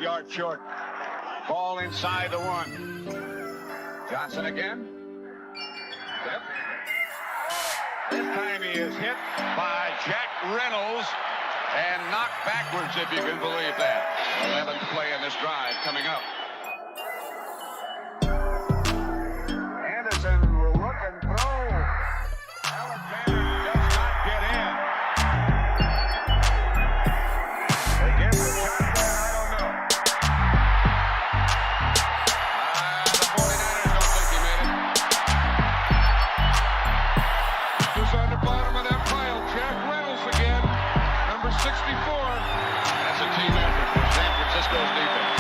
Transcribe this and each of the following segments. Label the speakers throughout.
Speaker 1: yards short. Ball inside the 1. Johnson again. Yep. This time he is hit by Jack Reynolds and knocked backwards, if you can believe that. 11th play in this drive coming up. Anderson will look and throw. Alexander does not get in. They give the shot there, I don't know. The 49ers don't think he made it. Who's on the bottom of that pile? Jack Reynolds again, number 64. That's a team effort for San Francisco's defense.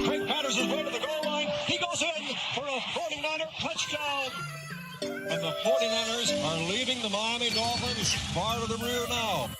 Speaker 2: Craig Patterson's way to the goal line. He goes in for a 49er touchdown. And the 49ers are leaving the Miami Dolphins far to the rear now.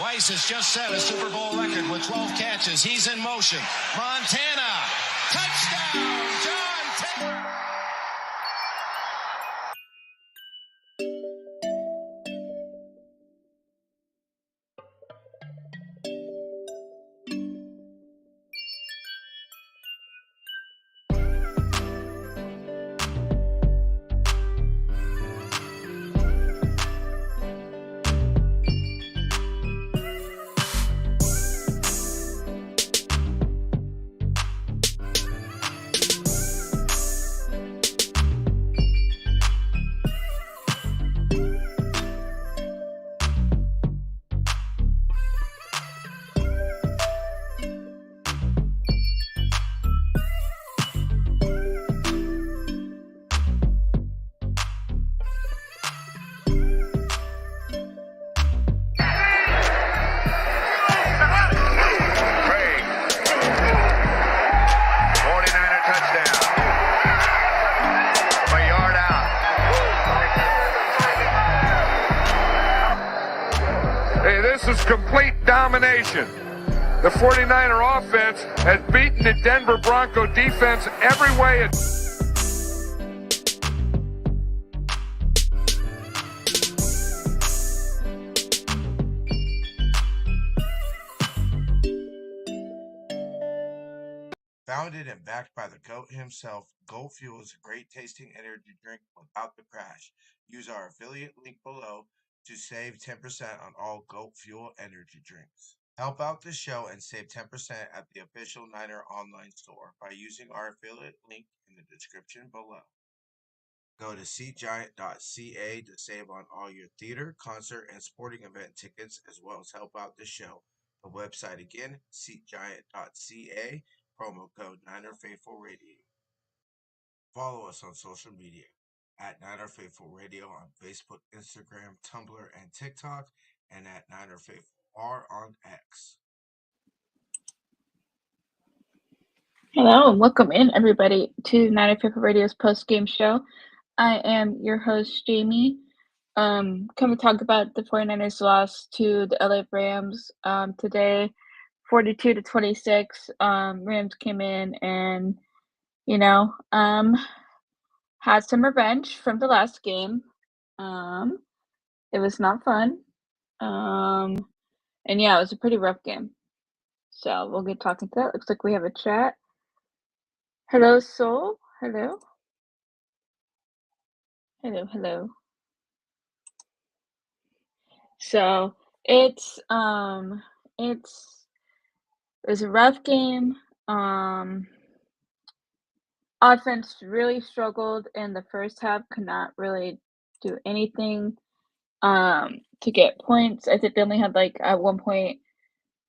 Speaker 3: Weiss has just set a Super Bowl record with 12 catches. He's in motion. Montana, touchdown, John Taylor.
Speaker 1: This is complete domination. The 49er offense has beaten the Denver Bronco defense every way it...
Speaker 4: Founded and backed by the GOAT himself, Goat Fuel is a great tasting energy drink without the crash. Use our affiliate link below to save 10% on all Goat Fuel energy drinks. Help out the show and save 10% at the official Niner online store by using our affiliate link in the description below. Go to seatgiant.ca to save on all your theater, concert, and sporting event tickets, as well as help out the show. The website again, seatgiant.ca, promo code NinerFaithfulRadio. Follow us on social media at Niner Faithful Radio on Facebook, Instagram, Tumblr, and TikTok, and at Niner Faithful R on X.
Speaker 5: Hello and welcome in everybody to 95 Radio's post-game show. I am your host, Jaymie. Come to talk about the 49ers loss to the LA Rams today, 42-26. Rams came in and, had some revenge from the last game. It was not fun. And yeah, it was a pretty rough game. So we'll get talking to that. Looks like we have a chat. Hello, Soul. Hello. Hello. So it was a rough game. Offense really struggled in the first half, could not really do anything to get points. I think they only had at one point,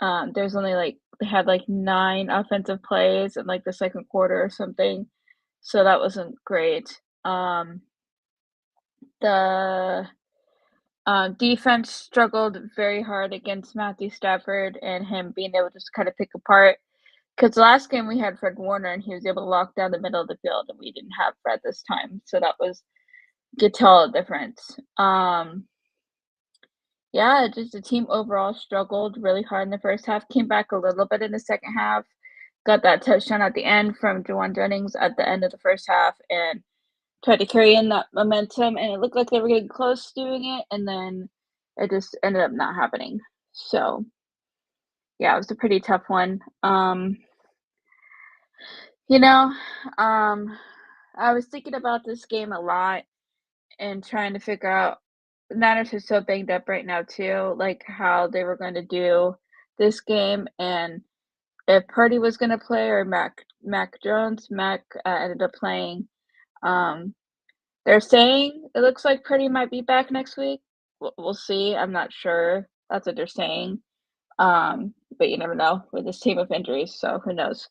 Speaker 5: there's only they had 9 offensive plays in the second quarter or something. So that wasn't great. The defense struggled very hard against Matthew Stafford and him being able to just kind of pick apart. Because the last game we had Fred Warner and he was able to lock down the middle of the field, and we didn't have Fred this time. So that was could tell a difference. Yeah, just the team overall struggled really hard in the first half, came back a little bit in the second half, got that touchdown at the end from Jawan Jennings at the end of the first half, and tried to carry in that momentum, and it looked like they were getting close to doing it, and then it just ended up not happening. So, yeah, it was a pretty tough one. I was thinking about this game a lot and trying to figure out Niners are so banged up right now too, how they were going to do this game, and if Purdy was going to play or Mac Jones. Mac ended up playing. They're saying it looks like Purdy might be back next week. We'll see. I'm not sure. That's what they're saying. But you never know with this team of injuries, so who knows?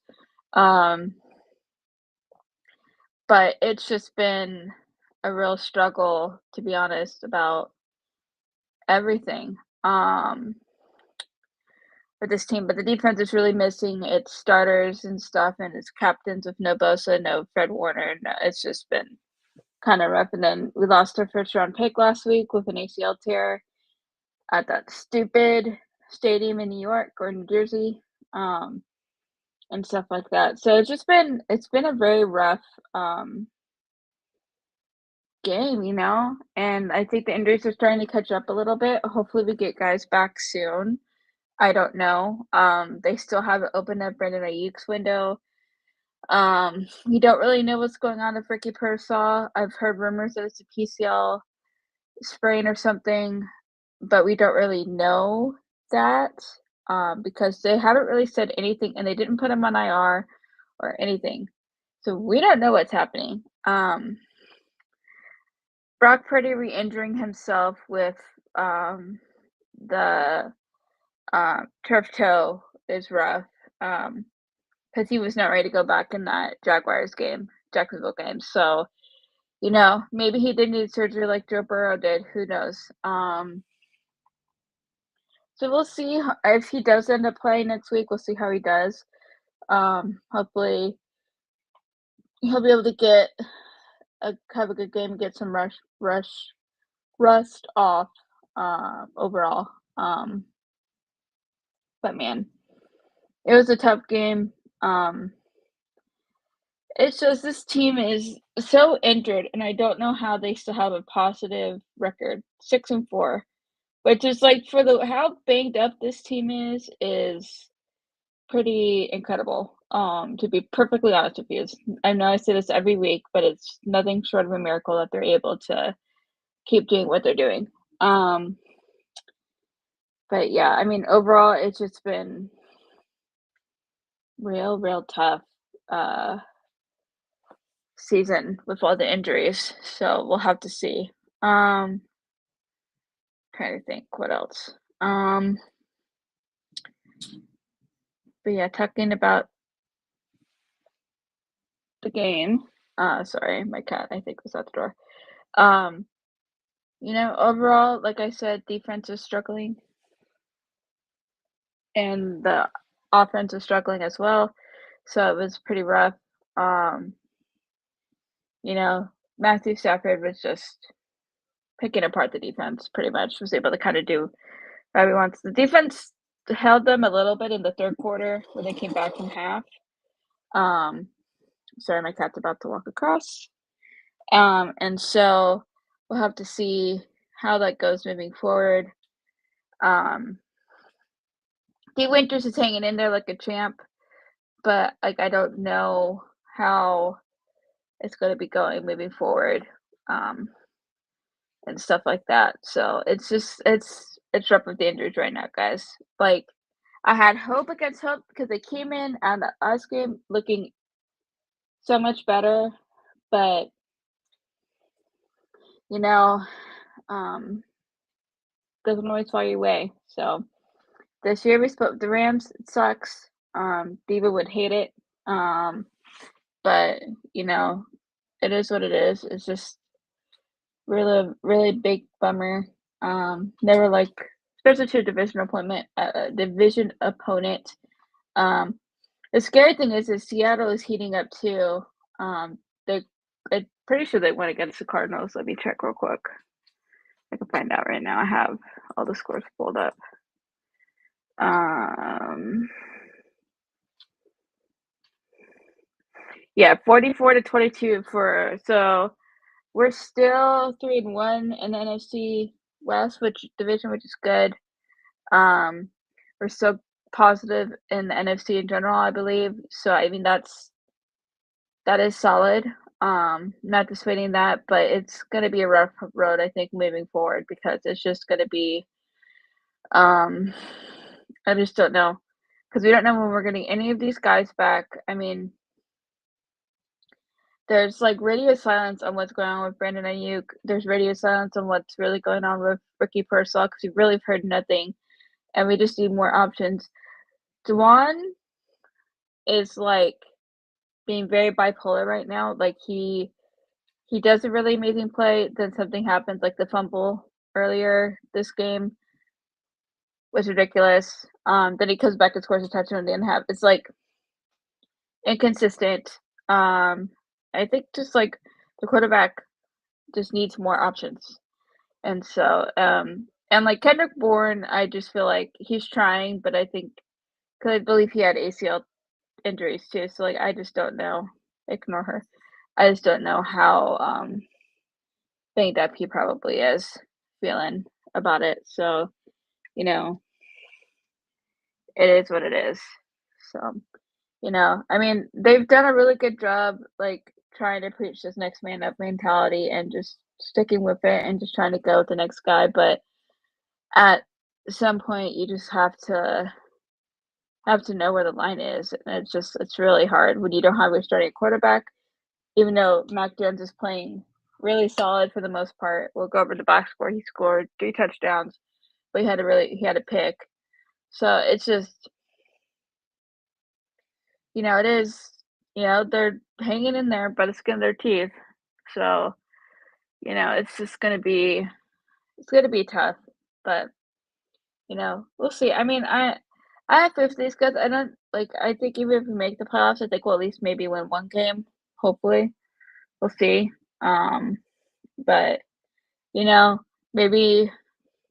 Speaker 5: But it's just been a real struggle, to be honest, about everything with this team. But the defense is really missing its starters and stuff, and its captains with no Bosa, no Fred Warner. No, it's just been kind of rough. And then we lost our first-round pick last week with an ACL tear at that stupid stadium in New York or New Jersey, and stuff like that. So it's been a very rough game, and I think the injuries are starting to catch up a little bit. Hopefully we get guys back soon. I don't know. They still haven't opened up Brandon Ayuk's window. We don't really know what's going on with Ricky Pearsall. I've heard rumors that it's a PCL sprain or something, but we don't really know that because they haven't really said anything, and they didn't put him on IR or anything. So we don't know what's happening. Brock Purdy re-injuring himself with the turf toe is rough because he was not ready to go back in that Jacksonville game. So, maybe he did need surgery like Joe Burrow did. Who knows? So we'll see if he does end up playing next week. We'll see how he does. Hopefully he'll be able to have a good game and get some rust off overall. But man, it was a tough game. It's just this team is so injured, and I don't know how they still have a positive record, 6-4, which is for how banged up this team is pretty incredible. To be perfectly honest with you, I know I say this every week, but it's nothing short of a miracle that they're able to keep doing what they're doing. But yeah, I mean, overall, it's just been real tough season with all the injuries. So we'll have to see. Trying to think what else. But yeah, talking about the game. Sorry, my cat I think was at the door. Overall, like I said, defense is struggling and the offense is struggling as well. So it was pretty rough. Um, you know, Matthew Stafford was just picking apart the defense pretty much, was able to kind of do whatever he wants. The defense held them a little bit in the third quarter when they came back from half. Um, sorry, my cat's about to walk across. And so we'll have to see how that goes moving forward. D Winters is hanging in there like a champ, but like I don't know how it's going to be going moving forward, and stuff like that. So it's rough with the injuries right now, guys. Like I had hope against hope because they came in on the us game looking so much better, but you know, um, doesn't always fall your way. So this year we split the Rams. It sucks. Diva would hate it. Um, but it is what it is. It's just really, really big bummer. Never like, especially to a division opponent. Um, the scary thing is Seattle is heating up too. They, I'm pretty sure they went against the Cardinals. Let me check real quick. I can find out right now. I have all the scores pulled up. Yeah, 44-22 so we're still 3-1 in the NFC West, which is good. We're still positive in the NFC in general, I believe. So I mean that is solid. Not disputing that, but it's gonna be a rough road, I think, moving forward because it's just gonna be I just don't know. Because we don't know when we're getting any of these guys back. I mean, there's like radio silence on what's going on with Brandon Ayuk. There's radio silence on what's really going on with Ricky Pearsall because we've really heard nothing, and we just need more options. Dwan is like being very bipolar right now. Like he does a really amazing play, then something happens, like the fumble earlier this game was ridiculous. Then he comes back and scores a touchdown at the end half. It's like inconsistent. I think just like the quarterback just needs more options. And so, and like Kendrick Bourne, I just feel like he's trying, but I think because I believe he had ACL injuries too. So like I just don't know. Ignore her. I just don't know how banged up he probably is feeling about it. So, you know, it is what it is. So, I mean, they've done a really good job like trying to preach this next man up mentality and just sticking with it and just trying to go with the next guy. But at some point you just have to know where the line is. And it's really hard when you don't have your starting quarterback, even though Mac Jones is playing really solid for the most part. We'll go over the box score. He scored 3 touchdowns, but he had a pick. So it's just, it is, they're hanging in there by the skin of their teeth. So, it's just it's gonna be tough. But, we'll see. I mean, I have faith in these guys. I think even if we make the playoffs, I think we'll at least maybe win one game. Hopefully. We'll see. But, maybe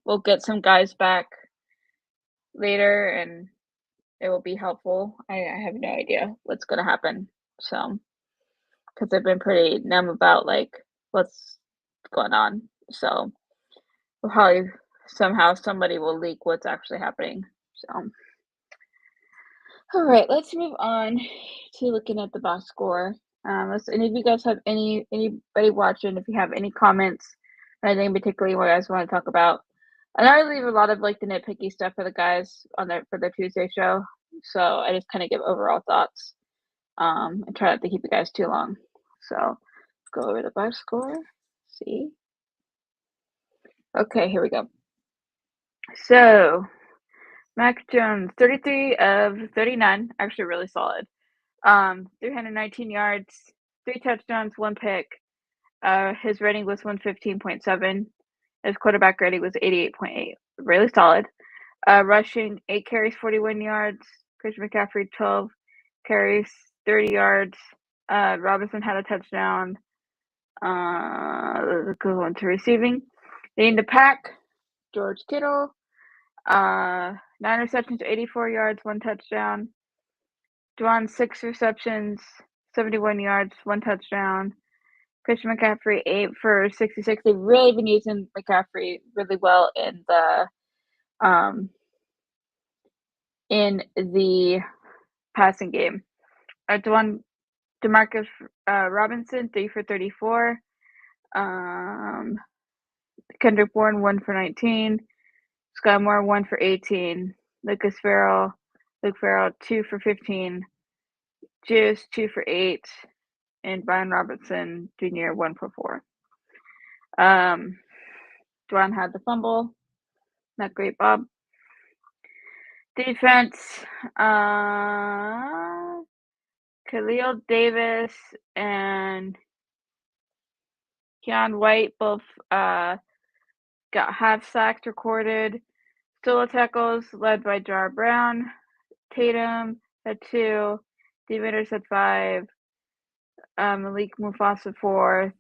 Speaker 5: we'll get some guys back later and it will be helpful. I have no idea what's gonna happen. So, because I've been pretty numb about like what's going on. So we'll probably somehow somebody will leak what's actually happening. So all right, let's move on to looking at the box score. Let's any of you guys have anybody watching, if you have any comments or anything particularly what you guys want to talk about. And I leave a lot of like the nitpicky stuff for the guys for the Tuesday show. So I just kind of give overall thoughts. And try not to keep you guys too long. So go over the box score. See. Okay, here we go. So Mac Jones, 33 of 39, actually really solid. 319 yards, 3 touchdowns, 1 pick. His rating was 115.7. His quarterback rating was 88.8. Really solid. Rushing, 8 carries, 41 yards. Christian McCaffrey, 12 carries, 30 yards. Robinson had a touchdown. Equivalent to receiving. Leading the pack, George Kittle. 9 receptions, 84 yards, 1 touchdown. Dwan, 6 receptions, 71 yards, 1 touchdown. Christian McCaffrey, 8 for 66. They've really been using McCaffrey really well in the passing game. Demarcus Robinson, 3 for 34. Kendrick Bourne, 1 for 19. Sky Moore, 1 for 18. Luke Farrell, 2 for 15. Juice, 2 for 8. And Brian Robertson Jr., 1 for 4. Dwan had the fumble. Not great, Bob. Defense, Khalil Davis and Keon White both got half sacks recorded. Solo tackles led by Jar Brown. Tatum had 2. Demeters had 5. Malik Mufasa 4.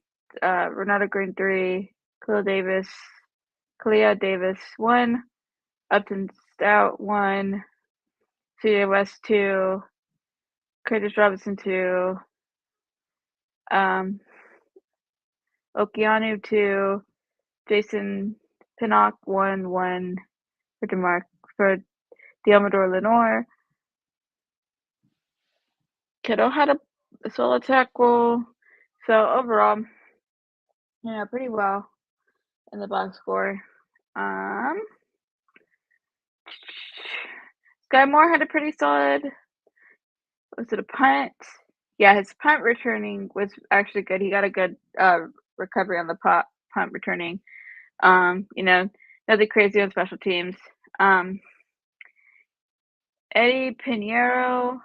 Speaker 5: Ronaldo Green 3. Kalia Davis 1. Upton Stout 1. CJ West 2. Curtis Robinson 2. Okeanu 2. Jason Pinnock 1 for Diamador Lenore. Kittle had a solo tackle. So overall, pretty well in the box score. Sky Moore had a pretty solid. Was it a punt? Yeah, his punt returning was actually good. He got a good recovery on the punt returning. Nothing crazy on special teams. Eddie Pinheiro,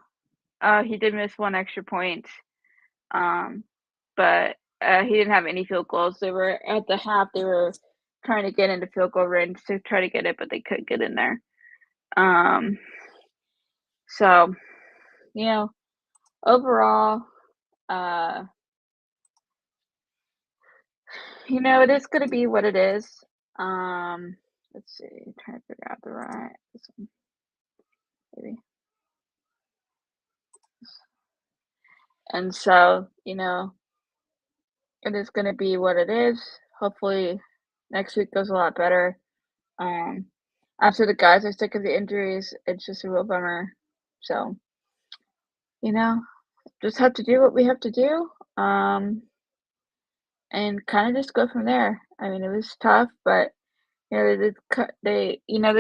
Speaker 5: he did miss 1 extra point, but he didn't have any field goals. They were at the half. They were trying to get into field goal range to try to get it, but they couldn't get in there. So, overall, it is going to be what it is. Let's see, trying to figure out this one, maybe. And so, it is going to be what it is. Hopefully, next week goes a lot better. After the guys are sick of the injuries, it's just a real bummer. So, just have to do what we have to do. And kind of just go from there. I mean, it was tough, but they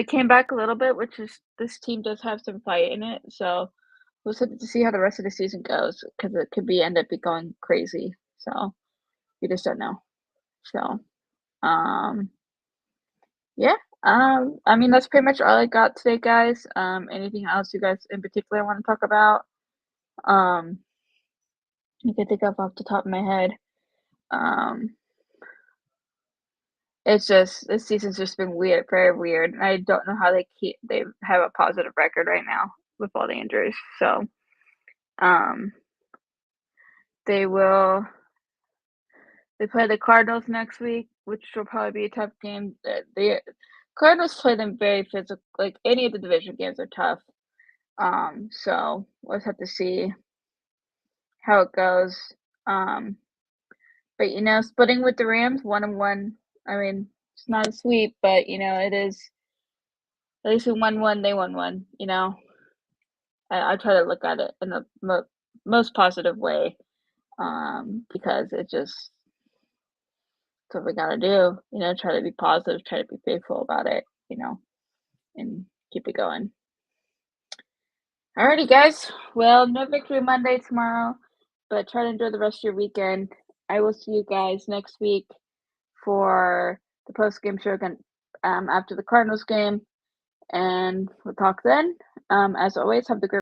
Speaker 5: came back a little bit, which is this team does have some fight in it. So we'll have to see how the rest of the season goes because it could end up going crazy. So you just don't know. So, yeah. I mean that's pretty much all I got today, guys. Anything else you guys in particular want to talk about? You can think of off the top of my head. It's just this season's just been weird, very weird. I don't know how they have a positive record right now with all the injuries. So, they play the Cardinals next week, which will probably be a tough game. The Cardinals play them very physical. Like any of the division games are tough. So we'll just have to see how it goes. But splitting with the Rams 1-1. I mean, it's not a sweep, but it is. At least we won 1, they won 1. I try to look at it in the most positive way, because it just it's what we gotta do. Try to be positive, try to be faithful about it. And keep it going. Alrighty, guys. Well, no Victory Monday tomorrow, but try to enjoy the rest of your weekend. I will see you guys next week for the post-game show again after the Cardinals game, and we'll talk then. As always, have the great